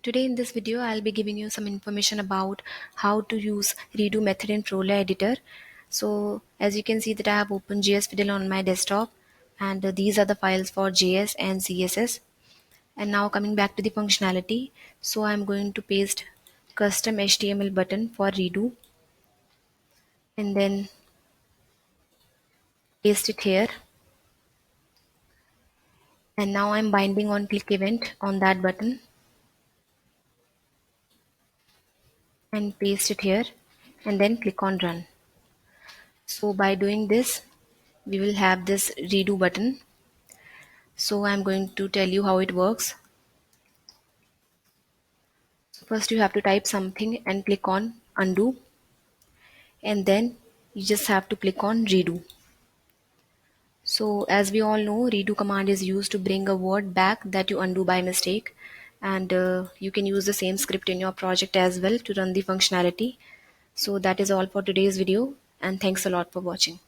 Today in this video I'll be giving you some information about how to use redo method in Froala editor. So as you can see that I have opened JSFiddle on my desktop, and these are the files for JS and CSS. And now coming back to the functionality, so I'm going to paste custom HTML button for redo and then paste it here, and now I'm binding on click event on that button and paste it here and then click on run. So by doing this we will have this redo button. So I'm going to tell you how it works. So first you have to type something and click on undo, and then you just have to click on redo. So as we all know, redo command is used to bring a word back that you undo by mistake, and you can use the same script in your project as well to run the functionality. So that is all for today's video, and thanks a lot for watching.